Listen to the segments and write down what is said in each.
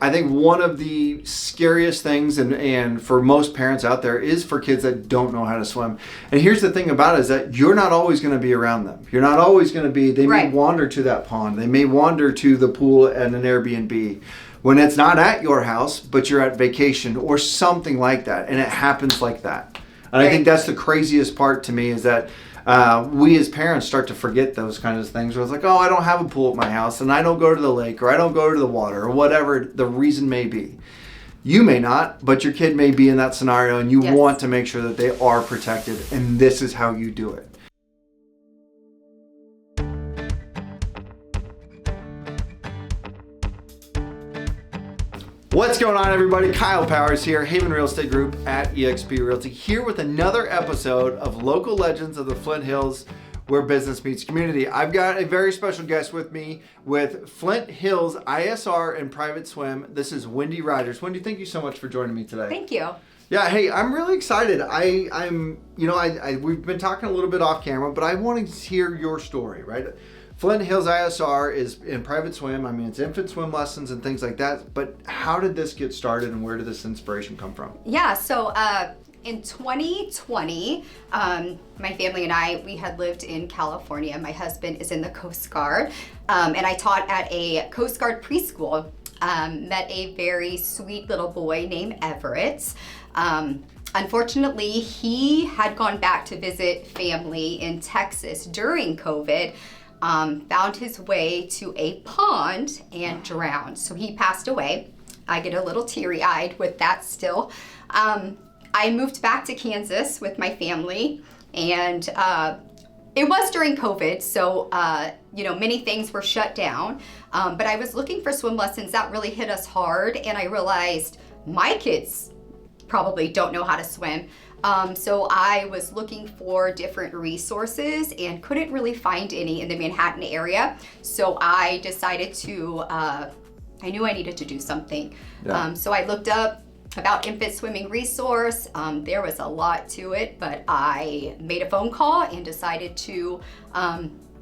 I think one of the scariest things, and for most parents out there, is for kids that don't know how to swim. And here's the thing about it is that you're not always going to be around them. You're not always going to be, they may wander to that pond. They may wander to the pool at an Airbnb when it's not at your house, but you're at vacation or something like that. And it happens like that. And I think that's the craziest part to me is that we as parents start to forget those kinds of things. Where it's like, oh, I don't have a pool at my house, and I don't go to the lake, or I don't go to the water, or whatever the reason may be. You may not, but your kid may be in that scenario, and you want to make sure that they are protected, and this is how you do it. What's going on, everybody? Kyle Powers here, Haven Real Estate Group at eXp Realty, here with another episode of Local Legends of the Flint Hills, where business meets community. I've got a very special guest with me with Flint Hills ISR and Private Swim. This is Wendy Rogers. Wendy, thank you so much for joining me today. Thank you. Yeah, hey, I'm really excited. We've been talking a little bit off camera, but I want to hear your story, right? Flint Hills ISR is in private swim. I mean, it's infant swim lessons and things like that. But how did this get started and where did this inspiration come from? Yeah, so in 2020, my family and I, we had lived in California. My husband is in the Coast Guard, and I taught at a Coast Guard preschool. Met a very sweet little boy named Everett. Unfortunately, he had gone back to visit family in Texas during COVID. Found his way to a pond and drowned. So he passed away. I get a little teary-eyed with that still. I moved back to Kansas with my family, and it was during COVID, so many things were shut down. But I was looking for swim lessons that really hit us hard, and I realized my kids probably don't know how to swim. So I was looking for different resources and couldn't really find any in the Manhattan area. So I decided to, I knew I needed to do something. Yeah. So I looked up about infant swimming resource. There was a lot to it, but I made a phone call and decided to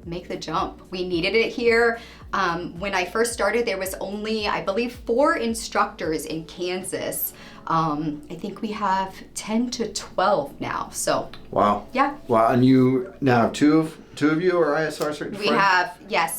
make the jump. We needed it here. When I first started, there was only, I believe, 4 instructors in Kansas. I think we have 10 to 12 now. So wow. Yeah. Wow. And you now two of you are ISR certified?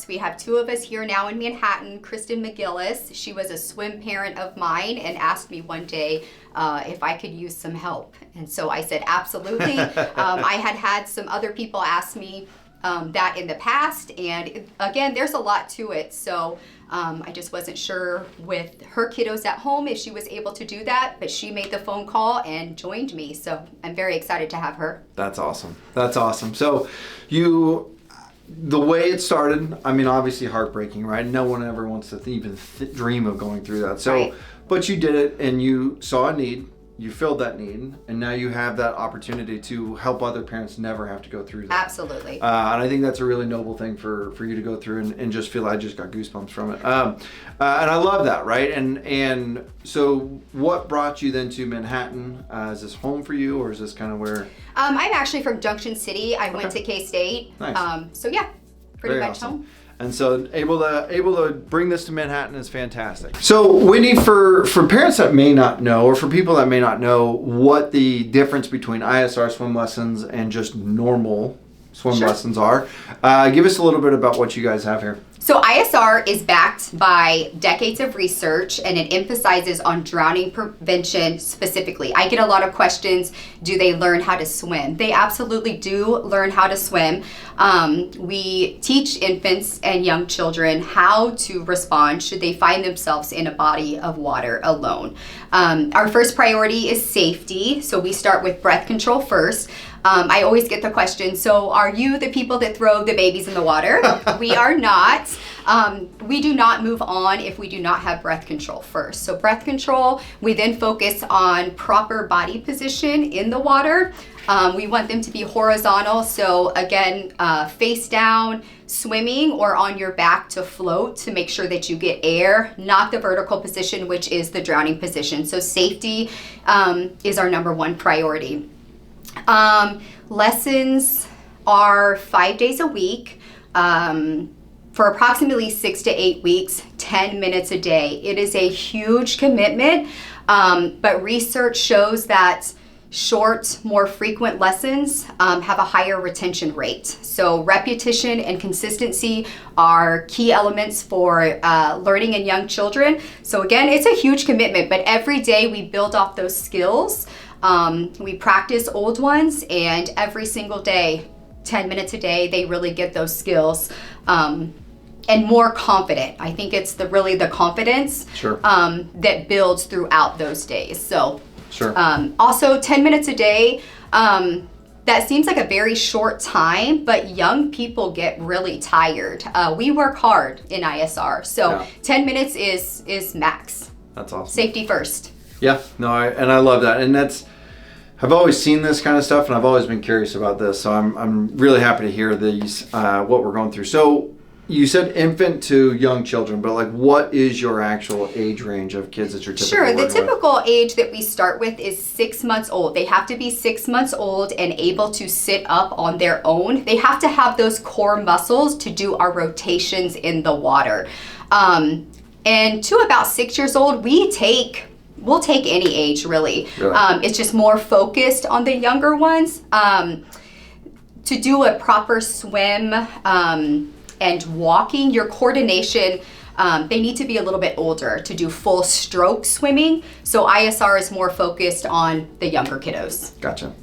We have 2 of us here now in Manhattan. Kristen McGillis, she was a swim parent of mine and asked me one day if I could use some help. And so I said, absolutely. I had some other people ask me that in the past, and again, there's a lot to it. So I just wasn't sure with her kiddos at home if she was able to do that, but she made the phone call and joined me. So I'm very excited to have her. That's awesome. That's awesome. So the way it started, I mean, obviously heartbreaking, right? No one ever wants to even dream of going through that. So, right. But you did it, and you saw a need. You filled that need, and now you have that opportunity to help other parents never have to go through that. Absolutely. And I think that's a really noble thing for you to go through and just feel. I just got goosebumps from it. And I love that, right? And so what brought you then to Manhattan? Is this home for you, or is this kind of where? I'm actually from Junction City. I went to K-State. Nice. So yeah, pretty Very much awesome. home. And so able to bring this to Manhattan is fantastic. So Wendy, for parents that may not know, or for people that may not know what the difference between ISR swim lessons and just normal swim lessons are, give us a little bit about what you guys have here. So ISR is backed by decades of research, and it emphasizes on drowning prevention specifically. I get a lot of questions, do they learn how to swim? They absolutely do learn how to swim. We teach infants and young children how to respond should they find themselves in a body of water alone. Our first priority is safety, so we start with breath control first. I always get the question, so are you the people that throw the babies in the water? We are not. We do not move on if we do not have breath control first. So breath control, we then focus on proper body position in the water. We want them to be horizontal, so again, face down, swimming, or on your back to float to make sure that you get air, not the vertical position, which is the drowning position. So safety is our number 1 priority. Lessons are 5 days a week. for approximately 6 to 8 weeks, 10 minutes a day. It is a huge commitment, but research shows that short, more frequent lessons have a higher retention rate. So repetition and consistency are key elements for learning in young children. So again, it's a huge commitment, but every day we build off those skills. We practice old ones, and every single day, 10 minutes a day, they really get those skills. And more confident. I think it's really the confidence that builds throughout those days. So also 10 minutes a day, that seems like a very short time, but young people get really tired. We work hard in ISR, so 10 minutes is max. That's awesome. Safety first. Yeah, no, I love that. And I've always seen this kind of stuff, and I've always been curious about this. So I'm really happy to hear these, what we're going through. So you said infant to young children, but like, what is your actual age range of kids that you're typically Sure, the working typical with? age that we start with is 6 months old. They have to be 6 months old and able to sit up on their own. They have to have those core muscles to do our rotations in the water. And to about 6 years old, we'll take any age really. It's just more focused on the younger ones. To do a proper swim, and walking, your coordination, they need to be a little bit older to do full stroke swimming. So ISR is more focused on the younger kiddos. Gotcha.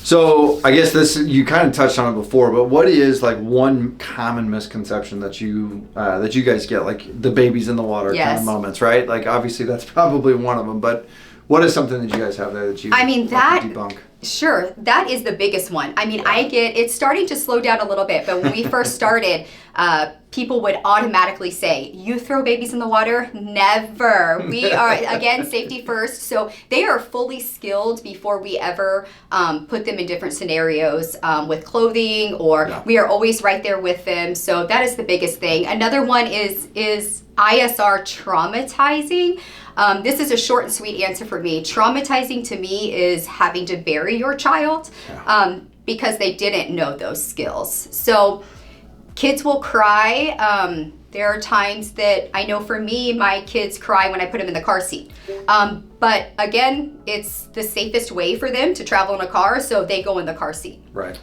So I guess you kind of touched on it before, but what is like one common misconception that you guys get, like the babies in the water kind of moments, right? Like obviously that's probably one of them, but what is something that you guys have there that you like to debunk? Sure, that is the biggest one. I mean, it's starting to slow down a little bit, but when we first started, people would automatically say, you throw babies in the water? Never. We are, again, safety first. So they are fully skilled before we ever put them in different scenarios with clothing, or we are always right there with them. So that is the biggest thing. Another one is ISR traumatizing. This is a short and sweet answer for me. Traumatizing to me is having to bury your child because they didn't know those skills. So kids will cry. There are times that I know for me, my kids cry when I put them in the car seat. But again, it's the safest way for them to travel in a car, so they go in the car seat. Right.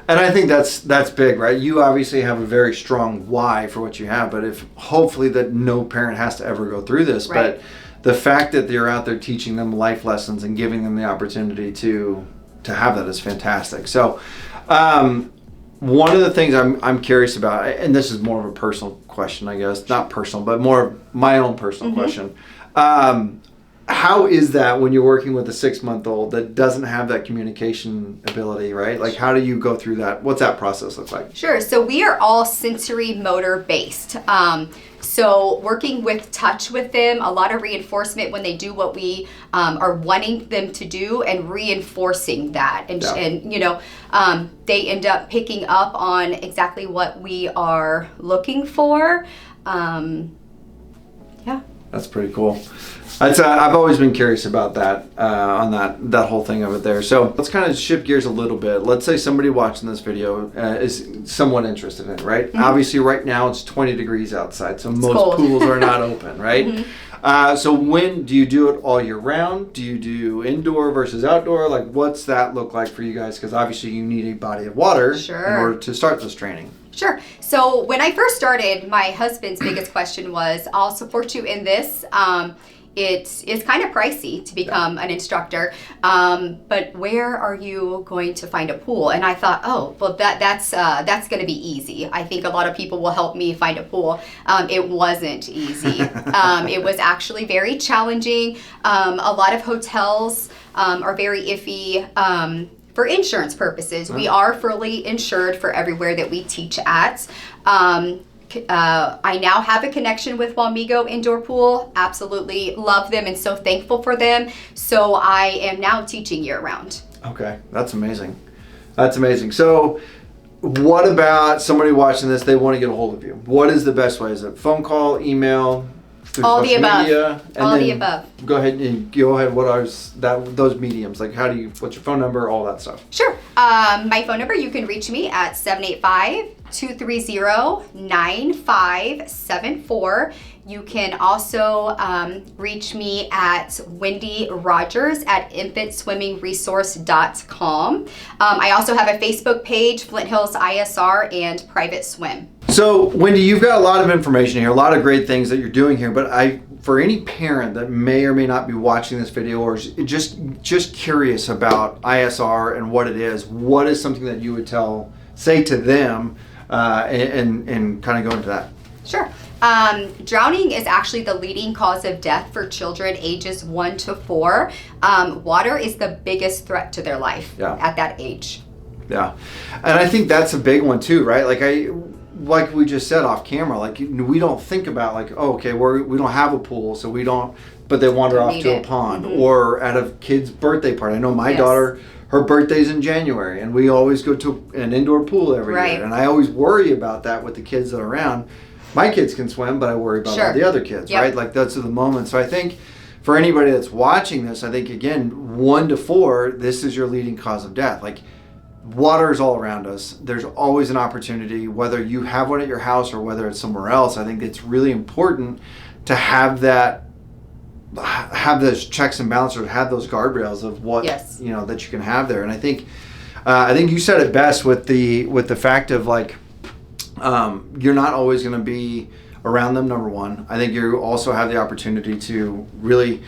And I think that's big, right? You obviously have a very strong why for what you have, but if hopefully that no parent has to ever go through this, but the fact that you're out there teaching them life lessons and giving them the opportunity to have that is fantastic. So one of the things I'm curious about, and this is more of a personal question, I guess, not personal, but more of my own personal question. How is that when you're working with a 6-month-old that doesn't have that communication ability, right? Like, how do you go through that? What's that process look like? Sure. So we are all sensory motor based. So working with touch with them, a lot of reinforcement when they do what we are wanting them to do, and reinforcing that. And you know, they end up picking up on exactly what we are looking for. That's pretty cool. I've always been curious about that, on that whole thing of it there. So let's kind of shift gears a little bit. Let's say somebody watching this video is somewhat interested in it, right? Obviously right now it's 20 degrees outside, so most pools are not open, right? So when do you do it all year round? Do you do indoor versus outdoor? Like, what's that look like for you guys? Because obviously you need a body of water in order to start this training. Sure. So when I first started, my husband's biggest question was, I'll support you in this. It's kind of pricey to become an instructor, but where are you going to find a pool? And I thought, oh, well, that's going to be easy. I think a lot of people will help me find a pool. It wasn't easy. It was actually very challenging. A lot of hotels are very iffy. For insurance purposes, we are fully insured for everywhere that we teach at. I now have a connection with Wamego Indoor Pool. Absolutely love them and so thankful for them. So I am now teaching year round. Okay, that's amazing. So what about somebody watching this, they want to get a hold of you? What is the best way? Is it phone call, email? All the above. All the above. Go ahead. What are those mediums? Like, what's your phone number? All that stuff. Sure. My phone number, you can reach me at 230-9574. You can also reach me at Wendy Rogers at infantswimmingresource.com. I also have a Facebook page, Flint Hills ISR, and Private Swim. So, Wendy, you've got a lot of information here, a lot of great things that you're doing here, but for any parent that may or may not be watching this video or is just curious about ISR and what it is, what is something that you would say to them and kind of go into that? Sure. Drowning is actually the leading cause of death for children ages 1 to 4. Water is the biggest threat to their life at that age. Yeah. And I think that's a big one too, right? Like we just said off camera, like we don't think about like, oh, okay, we don't have a pool, so we don't, but they wander off to a pond or at a kid's birthday party. I know my daughter, her birthday's in January, and we always go to an indoor pool every year. And I always worry about that with the kids that are around. My kids can swim, but I worry about all the other kids, right? Like those are the moments. So I think for anybody that's watching this, I think again, 1 to 4, this is your leading cause of death. Like water is all around us. There's always an opportunity, whether you have one at your house or whether it's somewhere else. I think it's really important to have those checks and balances, have those guardrails of what that you can have there. And I think you said it best with the fact of like you're not always going to be around them. Number one, I think you also have the opportunity to really.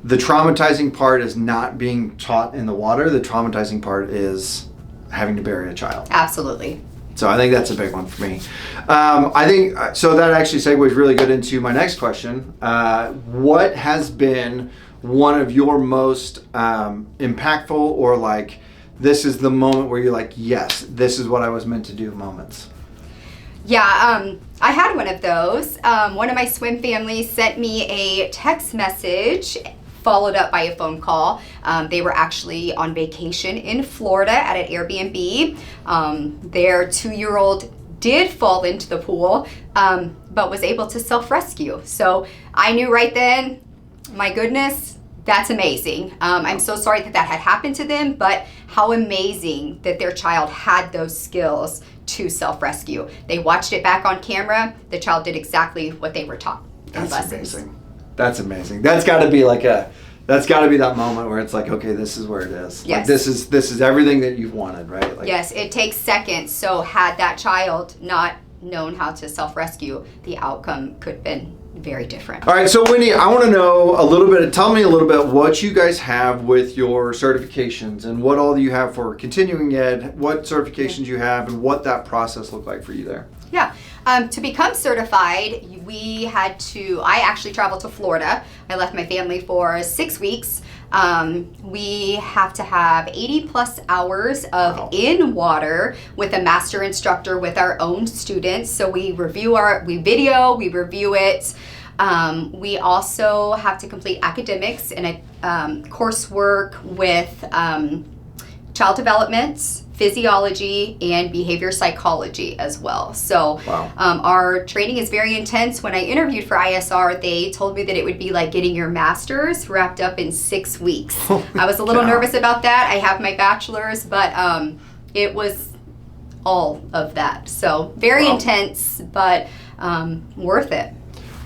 The traumatizing part is not being taught in the water. The traumatizing part is having to bury a child. Absolutely. So I think that's a big one for me. I think so. That actually segues really good into my next question. What has been one of your most impactful, or like this is the moment where you're like, yes, this is what I was meant to do moments? Yeah, I had one of those. One of my swim families sent me a text message followed up by a phone call. They were actually on vacation in Florida at an Airbnb. Their 2-year-old did fall into the pool, but was able to self-rescue. So I knew right then, my goodness, that's amazing. I'm so sorry that had happened to them, but how amazing that their child had those skills to self-rescue. They watched it back on camera. The child did exactly what they were taught. That's amazing. That's amazing. That's got to be that moment where it's like, okay, this is where it is. Yes. Like, this is everything that you've wanted, right? Like, yes, it takes seconds. So had that child not known how to self-rescue, the outcome could have been very different. All right, so Wendy, I want to know tell me a little bit what you guys have with your certifications and what all you have for continuing ed, what certifications you have, and what that process looked like for you there. Yeah. To become certified, I actually traveled to Florida. I left my family for 6 weeks. We have to have 80 plus hours of in water with a master instructor with our own students. So we review we review it. We also have to complete academics and a coursework with child development, physiology, and behavior psychology as well. So our training is very intense. When I interviewed for ISR, they told me that it would be like getting your master's wrapped up in 6 weeks. I was a little nervous about that. I have my bachelor's, but it was all of that. So very intense, but worth it.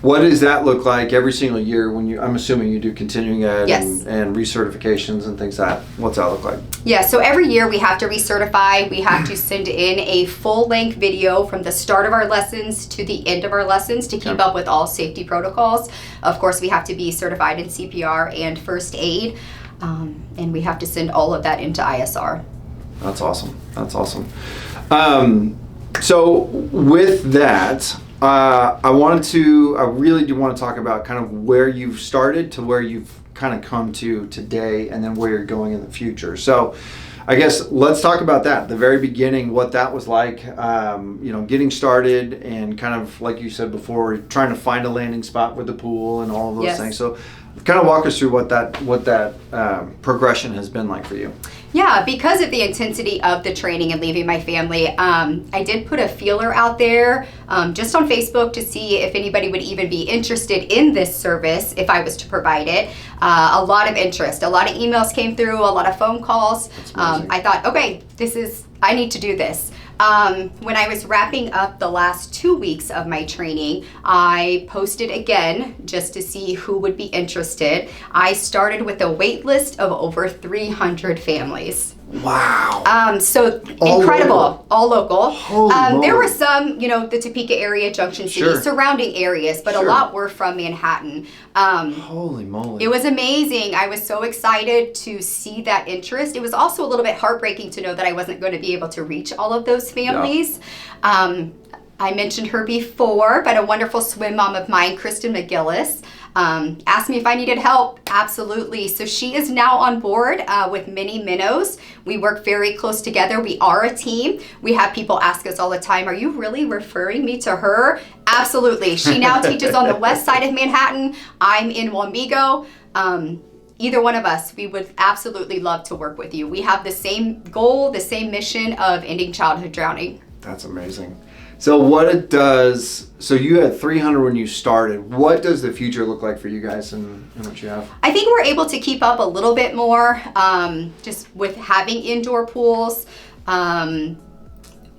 What does that look like every single year when I'm assuming you do continuing ed Yes. and recertifications and things what's that look like? Yeah, so every year we have to recertify. We have to send in a full-length video from the start of our lessons to the end of our lessons to keep up with all safety protocols. Of course, we have to be certified in CPR and first aid, and we have to send all of that into ISR. That's awesome. So with that, I really do want to talk about kind of where you've started to where you've kind of come to today and then where you're going in the future. So I guess let's talk about that, the very beginning, what that was like, getting started and kind of, like you said before, trying to find a landing spot with the pool and all of those things. So kind of walk us through what that progression has been like for you. Yeah, because of the intensity of the training and leaving my family, I did put a feeler out there just on Facebook to see if anybody would even be interested in this service if I was to provide it. A lot of interest, a lot of emails came through, a lot of phone calls. I thought, okay, I need to do this. When I was wrapping up the last 2 weeks of my training, I posted again just to see who would be interested. I started with a wait list of over 300 families. Wow. So all incredible, local. All local. Holy there were moly. some, the Topeka area, Junction City, Sure. surrounding areas, but Sure. a lot were from Manhattan. Holy moly. It was amazing. I was so excited to see that interest. It was also a little bit heartbreaking to know that I wasn't going to be able to reach all of those families. Yeah. I mentioned her before, but a wonderful swim mom of mine, Kristen McGillis, asked me if I needed help. Absolutely. So she is now on board with Mini Minnows. We work very close together. We are a team. We have people ask us all the time, are you really referring me to her? Absolutely. She now teaches on the west side of Manhattan. I'm in Wamego. Either one of us, we would absolutely love to work with you. We have the same goal, the same mission of ending childhood drowning. That's amazing. So what it does, so you had 300 when you started. What does the future look like for you guys and what you have? I think we're able to keep up a little bit more just with having indoor pools.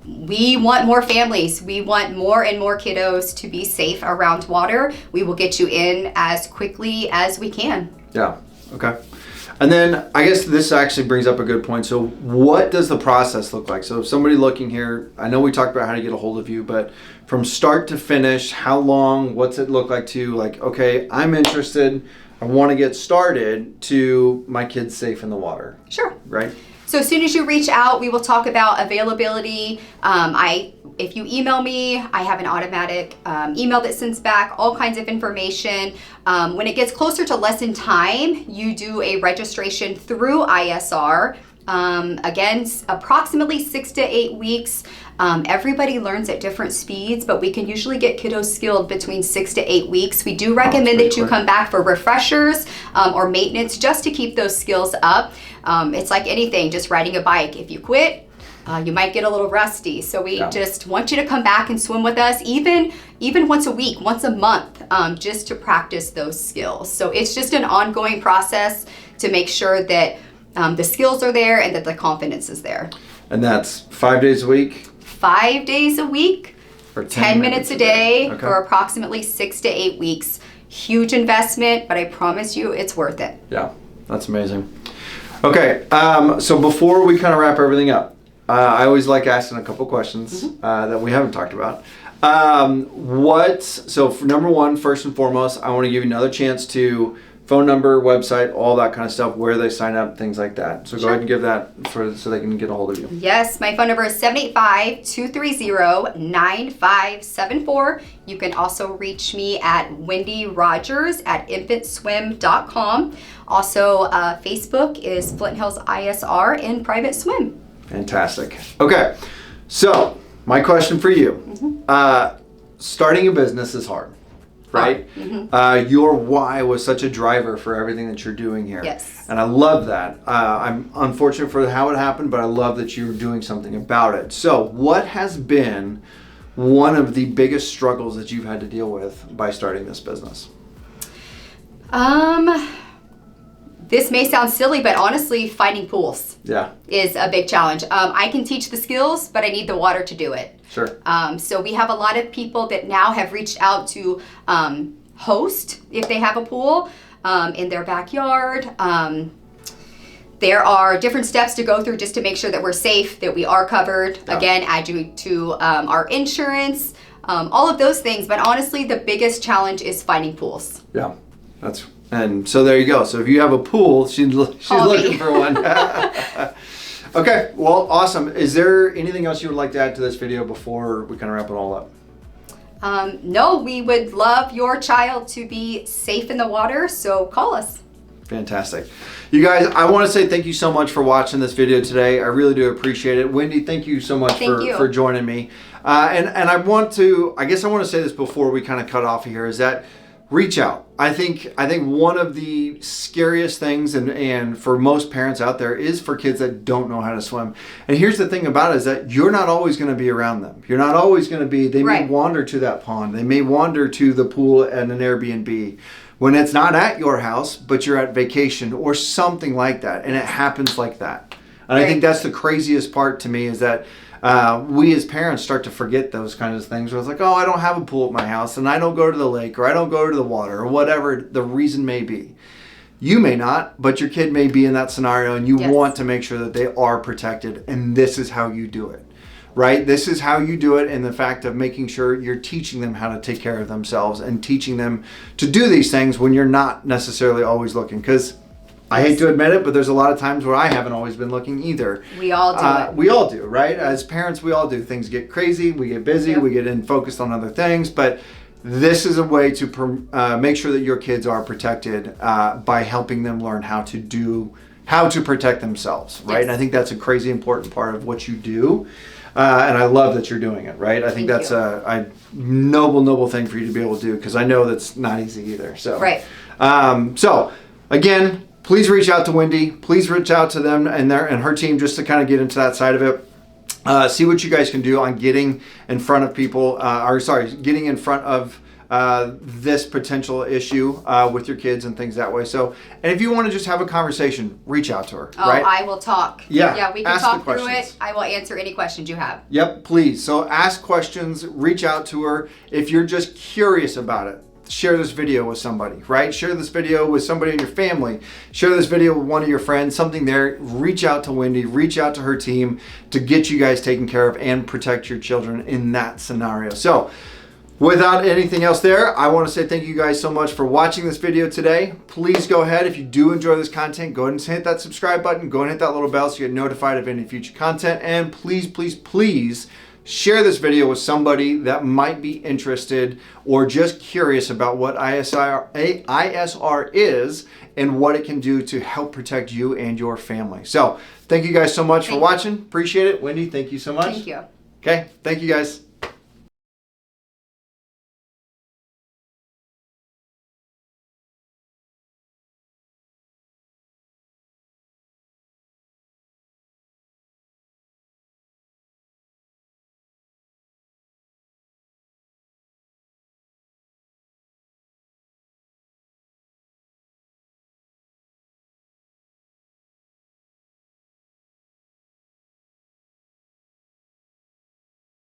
We want more families. We want more and more kiddos to be safe around water. We will get you in as quickly as we can. Yeah, okay. And then I guess this actually brings up a good point. So what does the process look like? So if somebody looking here, I know we talked about how to get a hold of you, but from start to finish, how long, what's it look like to like, okay, I'm interested, I want to get started, to my kid's safe in the water? Sure. Right? So as soon as you reach out, we will talk about availability. If you email me, I have an automatic email that sends back all kinds of information. When it gets closer to lesson time, you do a registration through ISR. Again, approximately 6 to 8 weeks. Everybody learns at different speeds, but we can usually get kiddos skilled between 6 to 8 weeks. We do recommend that you come back for refreshers or maintenance just to keep those skills up. It's like anything, just riding a bike. If you quit, you might get a little rusty. So we just want you to come back and swim with us, even once a week, once a month, just to practice those skills. So it's just an ongoing process to make sure that the skills are there and that the confidence is there. And that's 5 days a week? 5 days a week, for 10 minutes a day, okay, for approximately 6 to 8 weeks. Huge investment, but I promise you it's worth it. Yeah, that's amazing. Okay, so before we kind of wrap everything up, I always like asking a couple questions that we haven't talked about. So for number one, first and foremost, I want to give you another chance to phone number, website, all that kind of stuff, where they sign up, things like that. So go ahead and give that so they can get a hold of you. Yes, my phone number is 785-230-9574. You can also reach me at Wendy Rogers at infantswim.com. Also, Facebook is Flint Hills ISR and Private Swim. Fantastic. Okay, so my question for you. Starting a business is hard. Right? Your why was such a driver for everything that you're doing here. Yes. And I love that. I'm unfortunate for how it happened, but I love that you're doing something about it. So what has been one of the biggest struggles that you've had to deal with by starting this business? This may sound silly, but honestly, finding pools is a big challenge. I can teach the skills, but I need the water to do it. Sure. So we have a lot of people that now have reached out to host if they have a pool in their backyard. There are different steps to go through just to make sure that we're safe, that we are covered. Yeah. Again, add you to our insurance, all of those things. But honestly, the biggest challenge is finding pools. Yeah, and so there you go. So if you have a pool, she's looking for one. Okay, well, awesome. Is there anything else you would like to add to this video before we kind of wrap it all up? No, we would love your child to be safe in the water, so call us. Fantastic. You guys, I want to say thank you so much for watching this video today. I really do appreciate it. Wendy, thank you so much for joining me. And I want to say this before we kind of cut off here, is that reach out. I think one of the scariest things, and for most parents out there, is for kids that don't know how to swim. And here's the thing about it, is that you're not always going to be around them. You're not always going to be, they may wander to that pond. They may wander to the pool at an Airbnb when it's not at your house, but you're at vacation or something like that. And it happens like that. And I think that's the craziest part to me, is that we as parents start to forget those kinds of things. Where it's like, oh, I don't have a pool at my house, and I don't go to the lake, or I don't go to the water, or whatever the reason may be. You may not, but your kid may be in that scenario, and you want to make sure that they are protected, and this is how you do it, right? This is how you do it, in the fact of making sure you're teaching them how to take care of themselves and teaching them to do these things when you're not necessarily always looking. Because I hate to admit it, but there's a lot of times where I haven't always been looking either. We all do it. We all do, right? As parents, we all do. Things get crazy, we get busy, we get focused on other things, but this is a way to make sure that your kids are protected by helping them learn how to protect themselves, right? And I think that's a crazy important part of what you do. And I love that you're doing it, right? I think that's a noble thing for you to be able to do, because I know that's not easy either. So, so again, please reach out to Wendy. Please reach out to them and her team, just to kind of get into that side of it. See what you guys can do on getting in front of people, getting in front of this potential issue with your kids and things that way. So, and if you want to just have a conversation, reach out to her. Oh, right? I will talk. Yeah, we can talk through it. I will answer any questions you have. Yep, please. So ask questions, reach out to her. If you're just curious about it, share this video with somebody, right? Share this video with somebody in your family. Share this video with one of your friends, something there. Reach out to Wendy, reach out to her team to get you guys taken care of and protect your children in that scenario. So without anything else there, I want to say thank you guys so much for watching this video today. Please go ahead, if you do enjoy this content, go ahead and hit that subscribe button, go and hit that little bell so you get notified of any future content, and please share this video with somebody that might be interested or just curious about what ISR is and what it can do to help protect you and your family. So thank you guys so much for watching. Appreciate it. Wendy, thank you so much. Thank you. Okay, thank you guys.